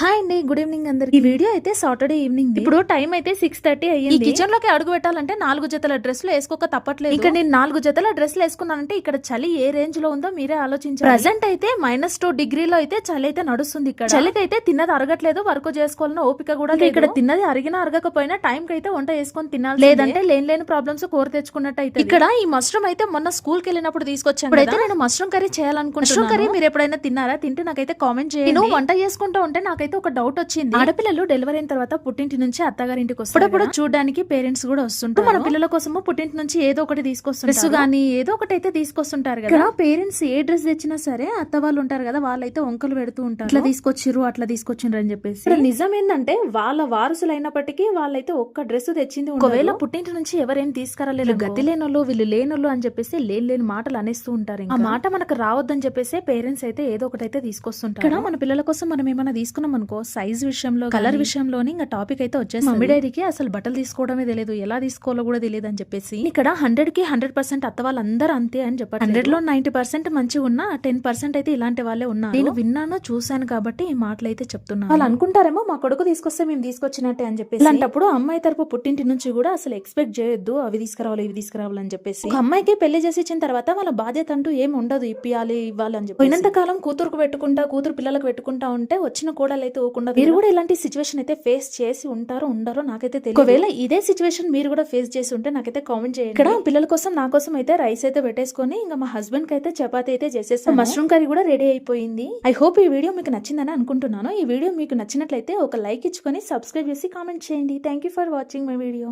Hi అండి, good evening అందరికి. ఈ వీడియో అయితే సాటర్డే ఈవినింగ్. ఇప్పుడు టైం అయితే 6:30 అయ్యింది. కిచెన్ లోకి అడుగు పెట్టాలంటే 4 జతల డ్రెస్సులు వేసుకోక తప్పట్లేదు. ఇక్కడ నేను 4 జతల డ్రెస్సులు వేసుకున్నానంటే ఇక్కడ చలి ఏ రేంజ్ లో ఉందో మీరే ఆలోచించాలి. ప్రెసెంట్ అయితే -2 డిగ్రీలో అయితే చలి అయితే నడుస్తుంది. ఇక్కడ చలికి అయితే తిన్నది అరగట్లేదు, వర్క్ చేసుకోవాలన్న ఓపిక కూడా లేదు. ఇక్కడ తిన్నది అరిగినా అరగకపోయినా టైం కి అయితే వంట చేసుకొని తినాలి, లేదంటే లేని ప్రాబ్లమ్స్ కోరి తెచ్చుకున్నట్టు అయితే. ఇక్కడ ఈ మష్రూమ్ అయితే మొన్న స్కూల్ కి వెళ్ళినప్పుడు తీసుకొచ్చాను. ఇప్పుడైతే నేను మష్రూమ్ కర్రీ చేయాలనుకుంటున్నాను. మష్రూమ్ కర్రీ మీరు ఎప్పుడైనా తిన్నారా? తింటే నాకైతే కామెంట్ చేయండి. నేను వంట చేసుకుంటూ ఉంటే నాకైతే ఒక డౌట్ వచ్చింది. ఆడపిల్లలు డెలివరీ అయిన తర్వాత పుట్టింటి నుంచి అత్తగారింటికి వస్తారు. అప్పుడప్పుడు చూడడానికి పేరెంట్స్ కూడా వస్తుంటారు. మన పిల్లల కోసము పుట్టింటి నుంచి ఏదో ఒకటి తీసుకొస్తుంటారు, డ్రెస్ గానీ ఏదో ఒకటి అయితే తీసుకొస్తుంటారు కదా. పేరెంట్స్ ఏ డ్రెస్ తెచ్చినా సరే అత్త వాళ్ళు ఉంటారు కదా, వాళ్ళైతే వంకలు పెడుతూ ఉంటారు, అట్లా తీసుకొచ్చిర్రు అట్లా తీసుకొచ్చిండ్రు అని చెప్పేసి. నిజం ఏంటంటే వాళ్ళ వారసులు అయినప్పటికీ వాళ్ళైతే ఒక్క డ్రెస్ తెచ్చింది. ఒకవేళ పుట్టింటి నుంచి ఎవరేం తీసుకురాలేదు, గతి లేనోళ్ళు వీళ్ళు లేనోళ్ళు అని చెప్పేసి లేని మాటలు అనేస్తూ ఉంటారు. ఆ మాట మనకు రావద్దని చెప్పేసి పేరెంట్స్ అయితే ఏదో ఒకటి అయితే తీసుకొస్తుంటారు. ఇక్కడ మన పిల్లల కోసం మనం ఏమైనా తీసుకున్నాం అనుకో, సైజ్ విషయంలో కలర్ విషయంలోని ఇంకా టాపిక్ అయితే వచ్చేసి మమ్మీ డాడీకి అసలు బట్టలు తీసుకోవడమే తెలియదు, ఎలా తీసుకోవాలో కూడా తెలియదు అని చెప్పేసి. ఇక్కడ 100కి 100% అత్త వాళ్ళందరూ అంతే అని చెప్పారు. 100లో 90% మంచిగా ఉన్నా 10% అయితే ఇలాంటి వాళ్ళే ఉన్నారు. నేను విన్నాను చూశాను కాబట్టి ఈ మాటలు అయితే చెప్తున్నాను. వాళ్ళు అనుకుంటారేమో మా కొడుకు తీసుకొస్తే మేము తీసుకొచ్చినట్టే అని చెప్పేసి. అలాంటప్పుడు అమ్మాయి తరపు పుట్టింటి నుంచి కూడా అసలు ఎక్స్పెక్ట్ చేయొద్దు అవి తీసుకురావాలి ఇవి తీసుకురావాలి అని చెప్పేసి. ఒక అమ్మాయికి పెళ్లి చేసి ఇచ్చిన తర్వాత వాళ్ళ బాధ్యత అంటూ ఏం ఉండదు, ఇప్పియాలి ఇవ్వాలి అని చెప్పి. పోయినంత కాలం కూతురుకు పెట్టుకుంటా కూతురు పిల్లలకు పెట్టుకుంటా ఉంటే వచ్చిన కోడలు అయితే ఊకుండా. మీరు కూడా ఇలాంటి సిచ్యువేషన్ అయితే ఫేస్ చేసి ఉంటారో ఉండరో నాకైతే తెలియదు. ఒకవేళ ఇదే సిచ్యువేషన్ మీరు కూడా ఫేస్ చేసి ఉంటే నాకైతే కామెంట్ చేయండి. ఇక్కడ పిల్లల కోసం నా కోసం అయితే రైస్ అయితే పెట్టేసుకొని ఇంకా మా హస్బెండ్ కి అయితే చపాతీ అయితే చేసేస్తాను. మష్రూమ్ కర్రీ కూడా రెడీ అయిపోయింది. ఐ హోప్ ఈ వీడియో మీకు నచ్చిందని అనుకుంటున్నాను. ఈ వీడియో మీకు నచ్చినట్లయితే ఒక లైక్ ఇచ్చుకొని సబ్స్క్రైబ్ చేసి కామెంట్ చేయండి. Thank you for watching my video.